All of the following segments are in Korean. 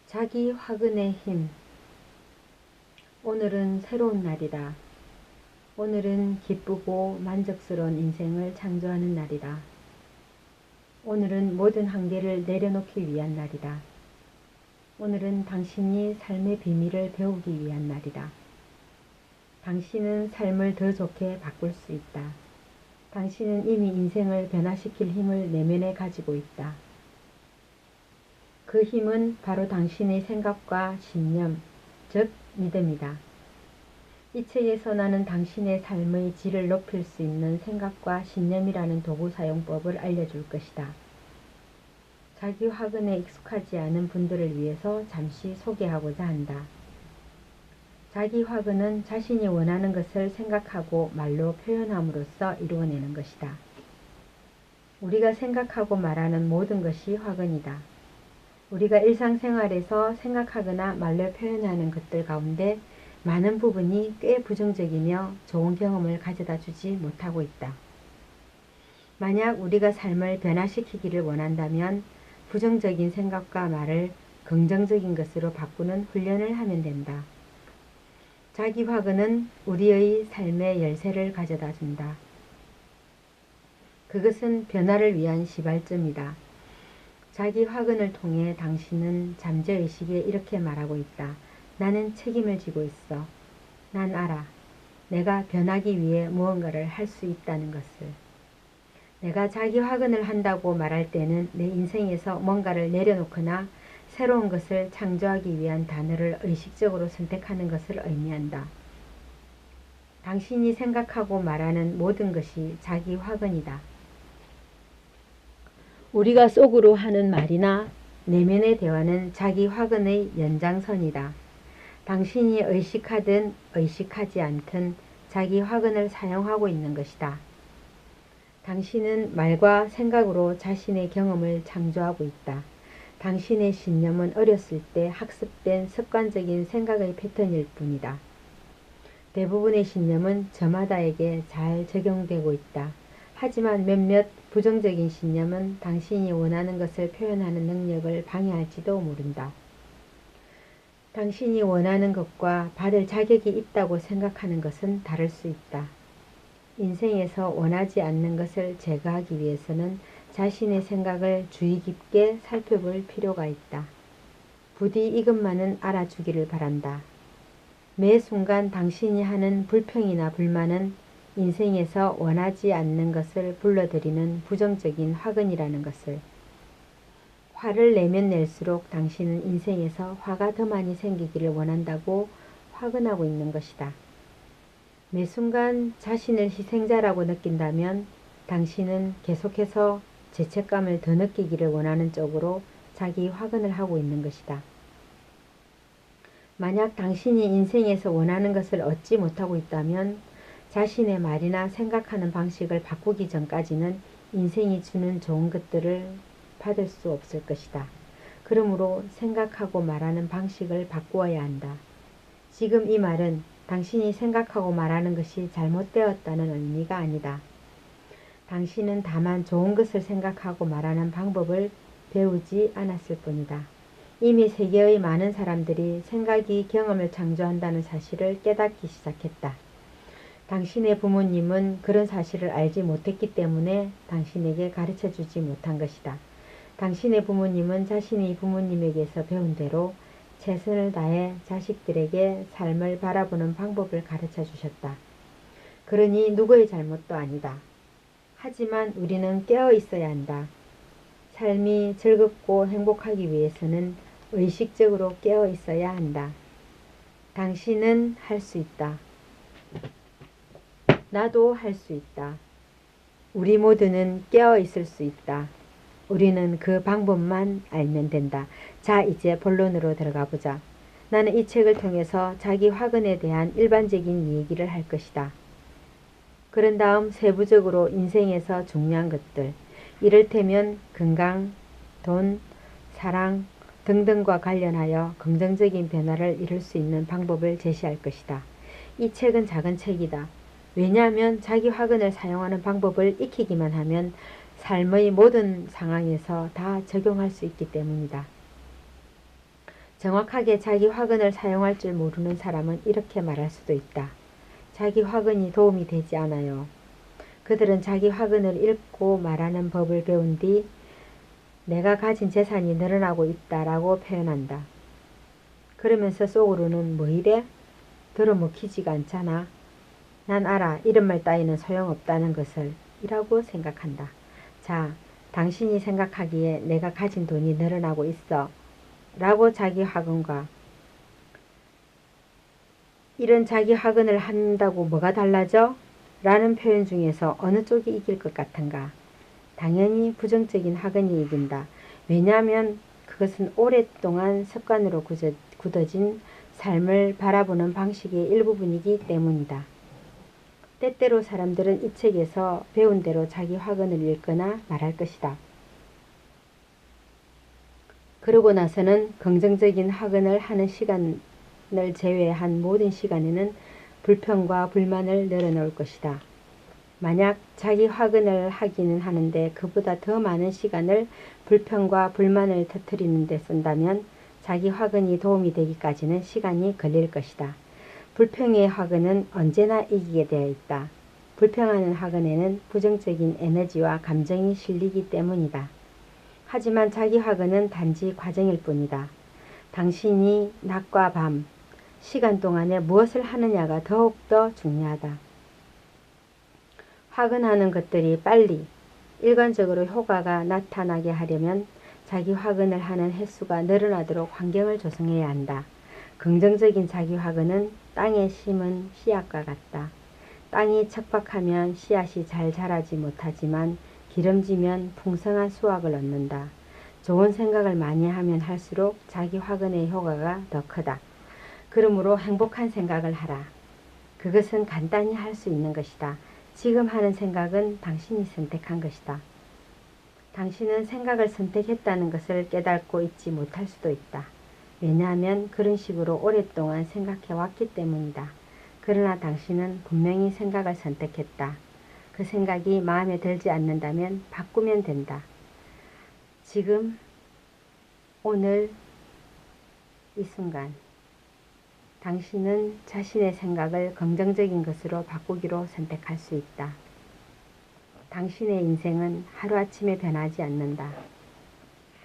자기 화근의 힘. 오늘은 새로운 날이다. 오늘은 기쁘고 만족스러운 인생을 창조하는 날이다. 오늘은 모든 한계를 내려놓기 위한 날이다. 오늘은 당신이 삶의 비밀을 배우기 위한 날이다. 당신은 삶을 더 좋게 바꿀 수 있다. 당신은 이미 인생을 변화시킬 힘을 내면에 가지고 있다. 그 힘은 바로 당신의 생각과 신념, 즉 믿음이다. 이 책에서 나는 당신의 삶의 질을 높일 수 있는 생각과 신념이라는 도구 사용법을 알려줄 것이다. 자기 화근에 익숙하지 않은 분들을 위해서 잠시 소개하고자 한다. 자기 화근은 자신이 원하는 것을 생각하고 말로 표현함으로써 이루어내는 것이다. 우리가 생각하고 말하는 모든 것이 화근이다. 우리가 일상생활에서 생각하거나 말로 표현하는 것들 가운데 많은 부분이 꽤 부정적이며 좋은 경험을 가져다 주지 못하고 있다. 만약 우리가 삶을 변화시키기를 원한다면 부정적인 생각과 말을 긍정적인 것으로 바꾸는 훈련을 하면 된다. 자기 화근은 우리의 삶의 열쇠를 가져다 준다. 그것은 변화를 위한 시발점이다. 자기 화근을 통해 당신은 잠재의식에 이렇게 말하고 있다. 나는 책임을 지고 있어. 난 알아. 내가 변하기 위해 무언가를 할 수 있다는 것을. 내가 자기 화근을 한다고 말할 때는 내 인생에서 뭔가를 내려놓거나 새로운 것을 창조하기 위한 단어를 의식적으로 선택하는 것을 의미한다. 당신이 생각하고 말하는 모든 것이 자기 화근이다. 우리가 속으로 하는 말이나 내면의 대화는 자기 화근의 연장선이다. 당신이 의식하든 의식하지 않든 자기 화근을 사용하고 있는 것이다. 당신은 말과 생각으로 자신의 경험을 창조하고 있다. 당신의 신념은 어렸을 때 학습된 습관적인 생각의 패턴일 뿐이다. 대부분의 신념은 저마다에게 잘 적용되고 있다. 하지만 몇몇 부정적인 신념은 당신이 원하는 것을 표현하는 능력을 방해할지도 모른다. 당신이 원하는 것과 받을 자격이 있다고 생각하는 것은 다를 수 있다. 인생에서 원하지 않는 것을 제거하기 위해서는 자신의 생각을 주의 깊게 살펴볼 필요가 있다. 부디 이것만은 알아주기를 바란다. 매 순간 당신이 하는 불평이나 불만은 인생에서 원하지 않는 것을 불러들이는 부정적인 화근이라는 것을. 화를 내면 낼수록 당신은 인생에서 화가 더 많이 생기기를 원한다고 화근하고 있는 것이다. 매 순간 자신을 희생자라고 느낀다면 당신은 계속해서 죄책감을 더 느끼기를 원하는 쪽으로 자기 화근을 하고 있는 것이다. 만약 당신이 인생에서 원하는 것을 얻지 못하고 있다면 자신의 말이나 생각하는 방식을 바꾸기 전까지는 인생이 주는 좋은 것들을 받을 수 없을 것이다. 그러므로 생각하고 말하는 방식을 바꾸어야 한다. 지금 이 말은 당신이 생각하고 말하는 것이 잘못되었다는 의미가 아니다. 당신은 다만 좋은 것을 생각하고 말하는 방법을 배우지 않았을 뿐이다. 이미 세계의 많은 사람들이 생각이 경험을 창조한다는 사실을 깨닫기 시작했다. 당신의 부모님은 그런 사실을 알지 못했기 때문에 당신에게 가르쳐주지 못한 것이다. 당신의 부모님은 자신의 부모님에게서 배운 대로 최선을 다해 자식들에게 삶을 바라보는 방법을 가르쳐 주셨다. 그러니 누구의 잘못도 아니다. 하지만 우리는 깨어 있어야 한다. 삶이 즐겁고 행복하기 위해서는 의식적으로 깨어 있어야 한다. 당신은 할 수 있다. 나도 할 수 있다. 우리 모두는 깨어 있을 수 있다. 우리는 그 방법만 알면 된다. 자, 이제 본론으로 들어가 보자. 나는 이 책을 통해서 자기 화근에 대한 일반적인 얘기를 할 것이다. 그런 다음 세부적으로 인생에서 중요한 것들, 이를테면 건강, 돈, 사랑 등등과 관련하여 긍정적인 변화를 이룰 수 있는 방법을 제시할 것이다. 이 책은 작은 책이다. 왜냐하면 자기 화근을 사용하는 방법을 익히기만 하면 삶의 모든 상황에서 다 적용할 수 있기 때문이다. 정확하게 자기 화근을 사용할 줄 모르는 사람은 이렇게 말할 수도 있다. 자기 화근이 도움이 되지 않아요. 그들은 자기 화근을 읽고 말하는 법을 배운 뒤 내가 가진 재산이 늘어나고 있다라고 표현한다. 그러면서 속으로는 뭐 이래? 들어먹히지가 않잖아. 난 알아. 이런 말 따위는 소용없다는 것을 이라고 생각한다. 자, 당신이 생각하기에 내가 가진 돈이 늘어나고 있어 라고 자기 화근과 이런 자기 화근을 한다고 뭐가 달라져? 라는 표현 중에서 어느 쪽이 이길 것 같은가? 당연히 부정적인 화근이 이긴다. 왜냐하면 그것은 오랫동안 습관으로 굳어진 삶을 바라보는 방식의 일부분이기 때문이다. 때때로 사람들은 이 책에서 배운 대로 자기 화근을 읽거나 말할 것이다. 그러고 나서는 긍정적인 화근을 하는 시간을 제외한 모든 시간에는 불평과 불만을 늘어놓을 것이다. 만약 자기 화근을 하기는 하는데 그보다 더 많은 시간을 불평과 불만을 터뜨리는 데 쓴다면 자기 화근이 도움이 되기까지는 시간이 걸릴 것이다. 불평의 화근은 언제나 이기게 되어 있다. 불평하는 화근에는 부정적인 에너지와 감정이 실리기 때문이다. 하지만 자기 화근은 단지 과정일 뿐이다. 당신이 낮과 밤, 시간 동안에 무엇을 하느냐가 더욱더 중요하다. 화근하는 것들이 빨리, 일관적으로 효과가 나타나게 하려면 자기 화근을 하는 횟수가 늘어나도록 환경을 조성해야 한다. 긍정적인 자기 화근은 땅에 심은 씨앗과 같다. 땅이 척박하면 씨앗이 잘 자라지 못하지만 기름지면 풍성한 수확을 얻는다. 좋은 생각을 많이 하면 할수록 자기 화근의 효과가 더 크다. 그러므로 행복한 생각을 하라. 그것은 간단히 할 수 있는 것이다. 지금 하는 생각은 당신이 선택한 것이다. 당신은 생각을 선택했다는 것을 깨닫고 있지 못할 수도 있다. 왜냐하면 그런 식으로 오랫동안 생각해 왔기 때문이다. 그러나 당신은 분명히 생각을 선택했다. 그 생각이 마음에 들지 않는다면 바꾸면 된다. 지금, 오늘, 이 순간 당신은 자신의 생각을 긍정적인 것으로 바꾸기로 선택할 수 있다. 당신의 인생은 하루아침에 변하지 않는다.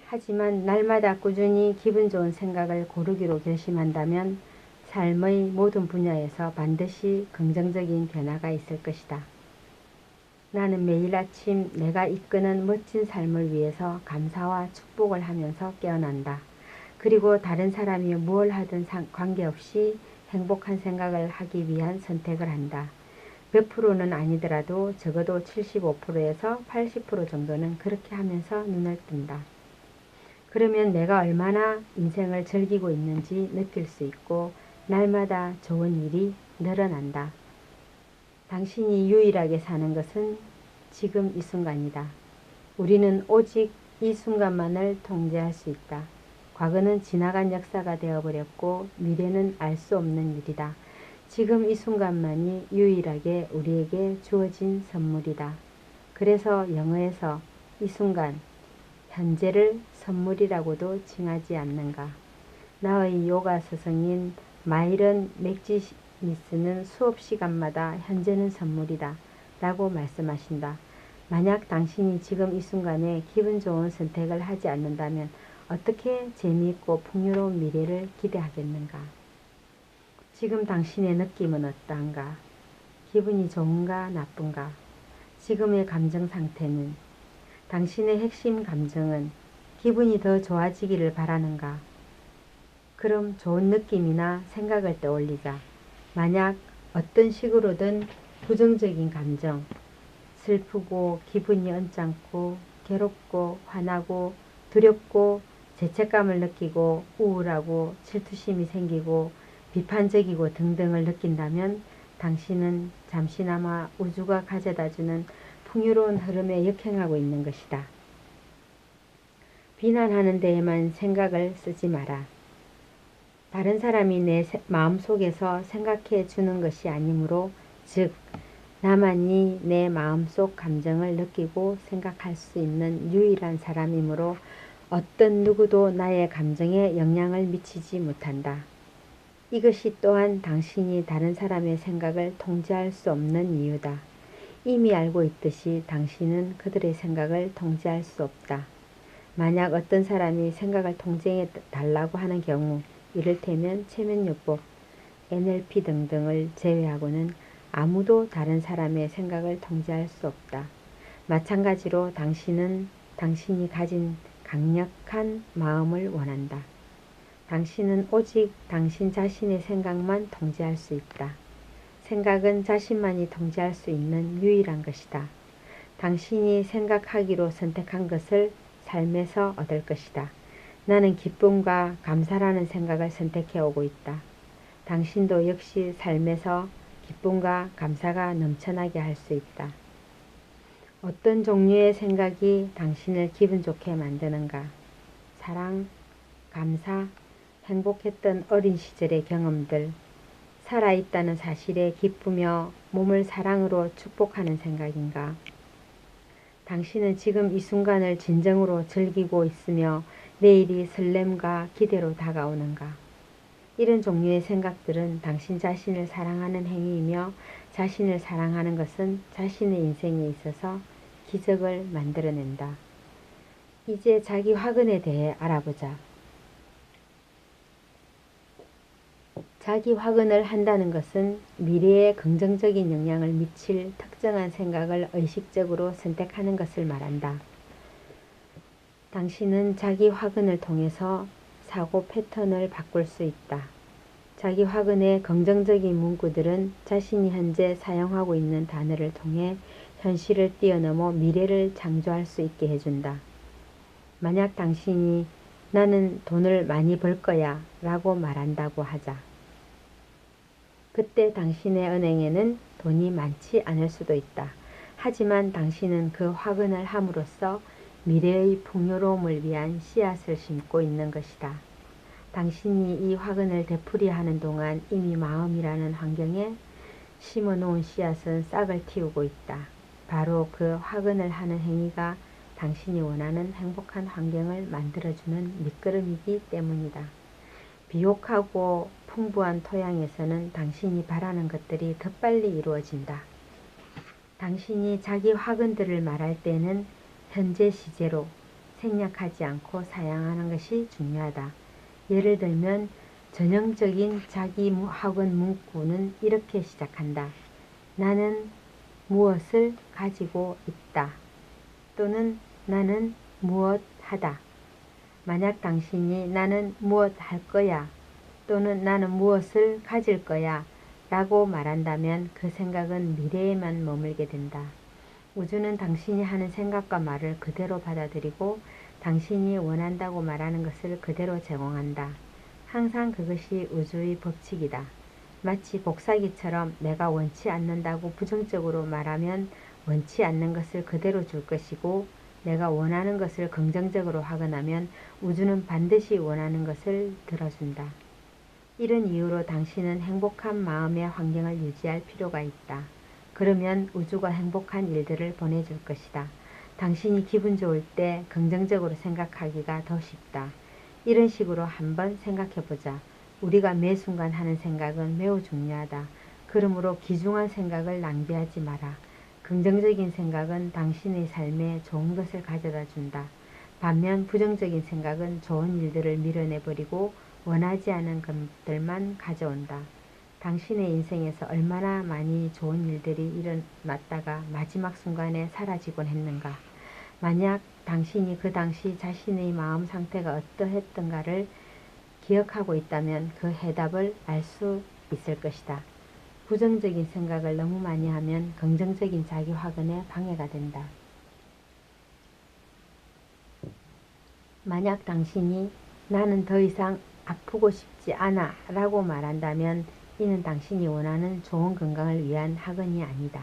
하지만 날마다 꾸준히 기분 좋은 생각을 고르기로 결심한다면 삶의 모든 분야에서 반드시 긍정적인 변화가 있을 것이다. 나는 매일 아침 내가 이끄는 멋진 삶을 위해서 감사와 축복을 하면서 깨어난다. 그리고 다른 사람이 무엇을 하든 관계없이 행복한 생각을 하기 위한 선택을 한다. 100%는 아니더라도 적어도 75%에서 80% 정도는 그렇게 하면서 눈을 뜬다. 그러면 내가 얼마나 인생을 즐기고 있는지 느낄 수 있고 날마다 좋은 일이 늘어난다. 당신이 유일하게 사는 것은 지금 이 순간이다. 우리는 오직 이 순간만을 통제할 수 있다. 과거는 지나간 역사가 되어버렸고 미래는 알 수 없는 일이다. 지금 이 순간만이 유일하게 우리에게 주어진 선물이다. 그래서 영어에서 이 순간, 현재를 선물이라고도 칭하지 않는가. 나의 요가 스승인 마이런 맥지미스는 수업 시간마다 현재는 선물이다 라고 말씀하신다. 만약 당신이 지금 이 순간에 기분 좋은 선택을 하지 않는다면 어떻게 재미있고 풍요로운 미래를 기대하겠는가? 지금 당신의 느낌은 어떠한가? 기분이 좋은가 나쁜가? 지금의 감정 상태는? 당신의 핵심 감정은 기분이 더 좋아지기를 바라는가? 그럼 좋은 느낌이나 생각을 떠올리자. 만약 어떤 식으로든 부정적인 감정, 슬프고 기분이 언짢고 괴롭고 화나고 두렵고 죄책감을 느끼고 우울하고 질투심이 생기고 비판적이고 등등을 느낀다면 당신은 잠시나마 우주가 가져다주는 풍요로운 흐름에 역행하고 있는 것이다. 비난하는 데에만 생각을 쓰지 마라. 다른 사람이 내 마음속에서 생각해 주는 것이 아니므로 즉 나만이 내 마음속 감정을 느끼고 생각할 수 있는 유일한 사람이므로 어떤 누구도 나의 감정에 영향을 미치지 못한다. 이것이 또한 당신이 다른 사람의 생각을 통제할 수 없는 이유다. 이미 알고 있듯이 당신은 그들의 생각을 통제할 수 없다. 만약 어떤 사람이 생각을 통제해 달라고 하는 경우, 이를테면 체면요법, NLP 등등을 제외하고는 아무도 다른 사람의 생각을 통제할 수 없다. 마찬가지로 당신은 당신이 가진 강력한 마음을 원한다. 당신은 오직 당신 자신의 생각만 통제할 수 있다. 생각은 자신만이 통제할 수 있는 유일한 것이다. 당신이 생각하기로 선택한 것을 삶에서 얻을 것이다. 나는 기쁨과 감사라는 생각을 선택해 오고 있다. 당신도 역시 삶에서 기쁨과 감사가 넘쳐나게 할 수 있다. 어떤 종류의 생각이 당신을 기분 좋게 만드는가? 사랑, 감사, 행복했던 어린 시절의 경험들, 살아있다는 사실에 기쁘며 몸을 사랑으로 축복하는 생각인가? 당신은 지금 이 순간을 진정으로 즐기고 있으며 내일이 설렘과 기대로 다가오는가? 이런 종류의 생각들은 당신 자신을 사랑하는 행위이며 자신을 사랑하는 것은 자신의 인생에 있어서 기적을 만들어낸다. 이제 자기 화근에 대해 알아보자. 자기 화근을 한다는 것은 미래에 긍정적인 영향을 미칠 특정한 생각을 의식적으로 선택하는 것을 말한다. 당신은 자기 화근을 통해서 사고 패턴을 바꿀 수 있다. 자기 화근의 긍정적인 문구들은 자신이 현재 사용하고 있는 단어를 통해 현실을 뛰어넘어 미래를 창조할 수 있게 해준다. 만약 당신이 나는 돈을 많이 벌 거야 라고 말한다고 하자. 그때 당신의 은행에는 돈이 많지 않을 수도 있다. 하지만 당신은 그 화근을 함으로써 미래의 풍요로움을 위한 씨앗을 심고 있는 것이다. 당신이 이 화근을 되풀이하는 동안 이미 마음이라는 환경에 심어놓은 씨앗은 싹을 틔우고 있다. 바로 그 화근을 하는 행위가 당신이 원하는 행복한 환경을 만들어주는 밑거름이기 때문이다. 비옥하고 풍부한 토양에서는 당신이 바라는 것들이 더 빨리 이루어진다. 당신이 자기 화근들을 말할 때는 현재 시제로 생략하지 않고 사용하는 것이 중요하다. 예를 들면 전형적인 자기 화근 문구는 이렇게 시작한다. 나는 무엇을 가지고 있다. 또는 나는 무엇 하다. 만약 당신이 나는 무엇 할 거야 또는 나는 무엇을 가질 거야 라고 말한다면 그 생각은 미래에만 머물게 된다. 우주는 당신이 하는 생각과 말을 그대로 받아들이고 당신이 원한다고 말하는 것을 그대로 제공한다. 항상 그것이 우주의 법칙이다. 마치 복사기처럼 내가 원치 않는다고 부정적으로 말하면 원치 않는 것을 그대로 줄 것이고 내가 원하는 것을 긍정적으로 하거나면 우주는 반드시 원하는 것을 들어준다. 이런 이유로 당신은 행복한 마음의 환경을 유지할 필요가 있다. 그러면 우주가 행복한 일들을 보내줄 것이다. 당신이 기분 좋을 때 긍정적으로 생각하기가 더 쉽다. 이런 식으로 한번 생각해보자. 우리가 매 순간 하는 생각은 매우 중요하다. 그러므로 귀중한 생각을 낭비하지 마라. 긍정적인 생각은 당신의 삶에 좋은 것을 가져다 준다. 반면 부정적인 생각은 좋은 일들을 밀어내버리고 원하지 않은 것들만 가져온다. 당신의 인생에서 얼마나 많이 좋은 일들이 일어났다가 마지막 순간에 사라지곤 했는가. 만약 당신이 그 당시 자신의 마음 상태가 어떠했던가를 기억하고 있다면 그 해답을 알 수 있을 것이다. 부정적인 생각을 너무 많이 하면 긍정적인 자기 화근에 방해가 된다. 만약 당신이 나는 더 이상 아프고 싶지 않아 라고 말한다면 이는 당신이 원하는 좋은 건강을 위한 학원이 아니다.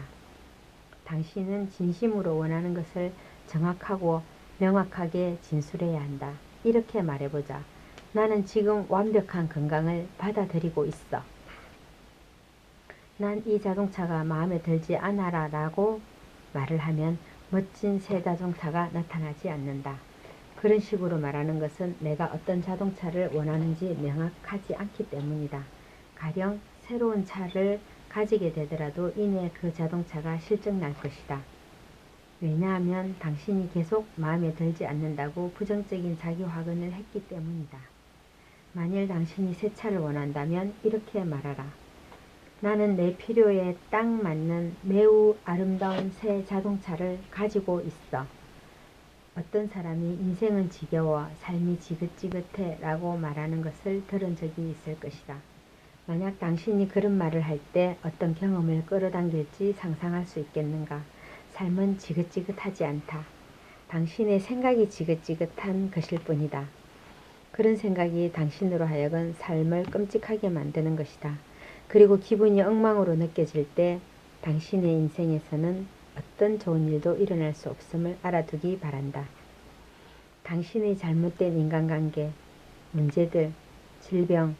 당신은 진심으로 원하는 것을 정확하고 명확하게 진술해야 한다. 이렇게 말해보자. 나는 지금 완벽한 건강을 받아들이고 있어. 난 이 자동차가 마음에 들지 않아라 라고 말을 하면 멋진 새 자동차가 나타나지 않는다. 그런 식으로 말하는 것은 내가 어떤 자동차를 원하는지 명확하지 않기 때문이다. 가령 새로운 차를 가지게 되더라도 이내 그 자동차가 실증날 것이다. 왜냐하면 당신이 계속 마음에 들지 않는다고 부정적인 자기 확언을 했기 때문이다. 만일 당신이 새 차를 원한다면 이렇게 말하라. 나는 내 필요에 딱 맞는 매우 아름다운 새 자동차를 가지고 있어. 어떤 사람이 인생은 지겨워, 삶이 지긋지긋해 라고 말하는 것을 들은 적이 있을 것이다. 만약 당신이 그런 말을 할 때 어떤 경험을 끌어당길지 상상할 수 있겠는가? 삶은 지긋지긋하지 않다. 당신의 생각이 지긋지긋한 것일 뿐이다. 그런 생각이 당신으로 하여금 삶을 끔찍하게 만드는 것이다. 그리고 기분이 엉망으로 느껴질 때 당신의 인생에서는 어떤 좋은 일도 일어날 수 없음을 알아두기 바란다. 당신의 잘못된 인간관계, 문제들, 질병,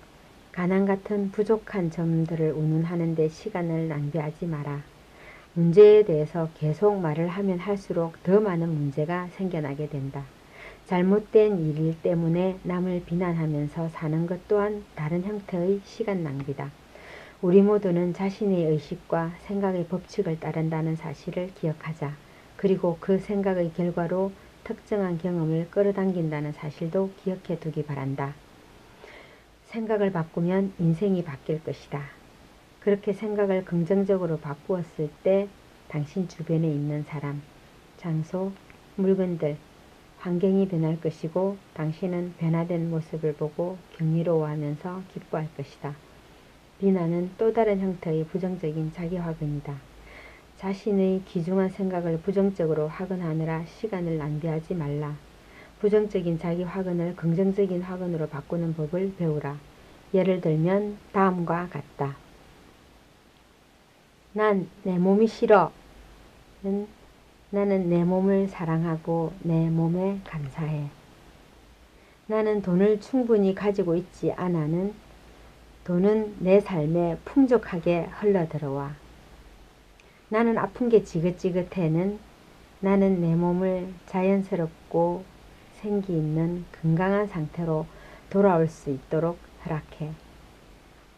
가난 같은 부족한 점들을 운운하는 데 시간을 낭비하지 마라. 문제에 대해서 계속 말을 하면 할수록 더 많은 문제가 생겨나게 된다. 잘못된 일 때문에 남을 비난하면서 사는 것 또한 다른 형태의 시간 낭비다. 우리 모두는 자신의 의식과 생각의 법칙을 따른다는 사실을 기억하자. 그리고 그 생각의 결과로 특정한 경험을 끌어당긴다는 사실도 기억해 두기 바란다. 생각을 바꾸면 인생이 바뀔 것이다. 그렇게 생각을 긍정적으로 바꾸었을 때 당신 주변에 있는 사람, 장소, 물건들, 환경이 변할 것이고 당신은 변화된 모습을 보고 경이로워하면서 기뻐할 것이다. 비난은 또 다른 형태의 부정적인 자기 확언이다. 자신의 귀중한 생각을 부정적으로 확언하느라 시간을 낭비하지 말라. 부정적인 자기 확언을 긍정적인 확언으로 바꾸는 법을 배우라. 예를 들면 다음과 같다. 난 내 몸이 싫어. 나는 내 몸을 사랑하고 내 몸에 감사해. 나는 돈을 충분히 가지고 있지 않아는 돈은 내 삶에 풍족하게 흘러들어와. 나는 아픈 게 지긋지긋해는 나는 내 몸을 자연스럽고 생기 있는 건강한 상태로 돌아올 수 있도록 허락해.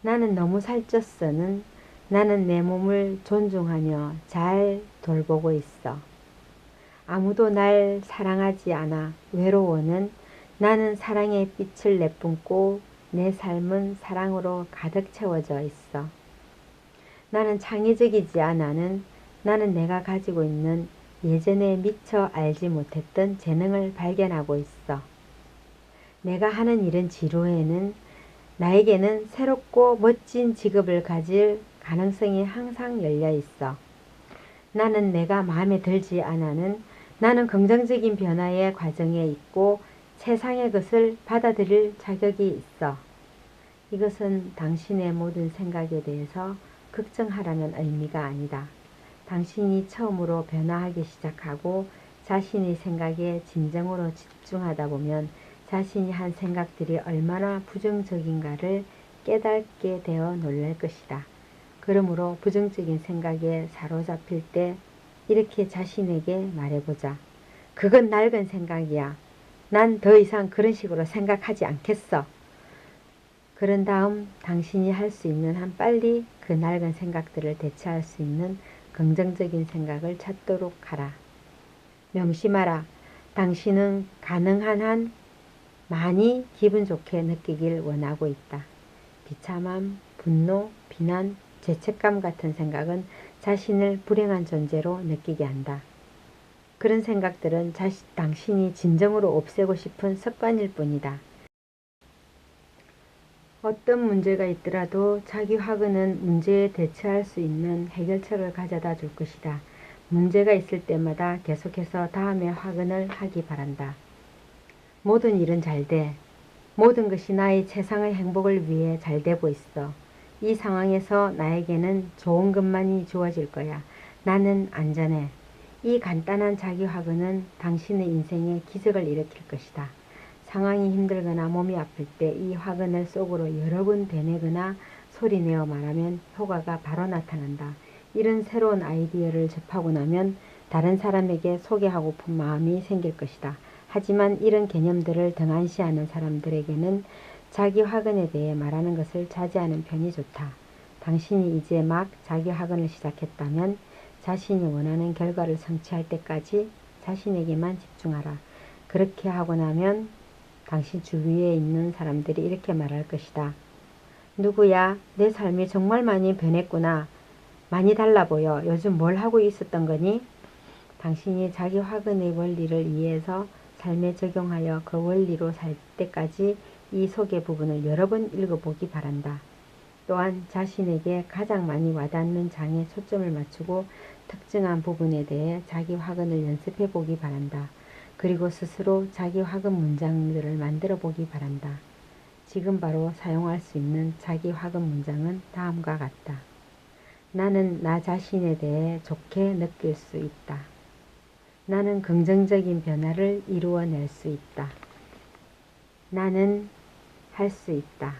나는 너무 살쪘어는 나는 내 몸을 존중하며 잘 돌보고 있어. 아무도 날 사랑하지 않아 외로워는 나는 사랑의 빛을 내뿜고 내 삶은 사랑으로 가득 채워져 있어. 나는 창의적이지 않아는 나는 내가 가지고 있는 예전에 미처 알지 못했던 재능을 발견하고 있어. 내가 하는 일은 지루해는 나에게는 새롭고 멋진 직업을 가질 가능성이 항상 열려 있어. 나는 내가 마음에 들지 않아는 나는 긍정적인 변화의 과정에 있고 세상의 것을 받아들일 자격이 있어. 이것은 당신의 모든 생각에 대해서 걱정하라는 의미가 아니다. 당신이 처음으로 변화하기 시작하고 자신의 생각에 진정으로 집중하다 보면 자신이 한 생각들이 얼마나 부정적인가를 깨닫게 되어 놀랄 것이다. 그러므로 부정적인 생각에 사로잡힐 때 이렇게 자신에게 말해보자. 그건 낡은 생각이야. 난 더 이상 그런 식으로 생각하지 않겠어. 그런 다음 당신이 할 수 있는 한 빨리 그 낡은 생각들을 대체할 수 있는 긍정적인 생각을 찾도록 하라. 명심하라. 당신은 가능한 한 많이 기분 좋게 느끼길 원하고 있다. 비참함, 분노, 비난, 죄책감 같은 생각은 자신을 불행한 존재로 느끼게 한다. 그런 생각들은 당신이 진정으로 없애고 싶은 습관일 뿐이다. 어떤 문제가 있더라도 자기 확언은 문제에 대처할 수 있는 해결책을 가져다 줄 것이다. 문제가 있을 때마다 계속해서 다음에 확언을 하기 바란다. 모든 일은 잘 돼. 모든 것이 나의 최상의 행복을 위해 잘 되고 있어. 이 상황에서 나에게는 좋은 것만이 주어질 거야. 나는 안전해. 이 간단한 자기 확언은 당신의 인생에 기적을 일으킬 것이다. 상황이 힘들거나 몸이 아플 때 이 확언을 속으로 여러 번 되뇌거나 소리내어 말하면 효과가 바로 나타난다. 이런 새로운 아이디어를 접하고 나면 다른 사람에게 소개하고픈 마음이 생길 것이다. 하지만 이런 개념들을 등한시하는 사람들에게는 자기 화근에 대해 말하는 것을 자제하는 편이 좋다. 당신이 이제 막 자기 화근을 시작했다면 자신이 원하는 결과를 성취할 때까지 자신에게만 집중하라. 그렇게 하고 나면 당신 주위에 있는 사람들이 이렇게 말할 것이다. 누구야? 내 삶이 정말 많이 변했구나. 많이 달라 보여. 요즘 뭘 하고 있었던 거니? 당신이 자기 화근의 원리를 이해해서 삶에 적용하여 그 원리로 살 때까지 이 소개 부분을 여러 번 읽어보기 바란다. 또한 자신에게 가장 많이 와닿는 장에 초점을 맞추고 특정한 부분에 대해 자기 화근을 연습해 보기 바란다. 그리고 스스로 자기 화근 문장들을 만들어 보기 바란다. 지금 바로 사용할 수 있는 자기 화근 문장은 다음과 같다. 나는 나 자신에 대해 좋게 느낄 수 있다. 나는 긍정적인 변화를 이루어낼 수 있다. 나는 할 수 있다.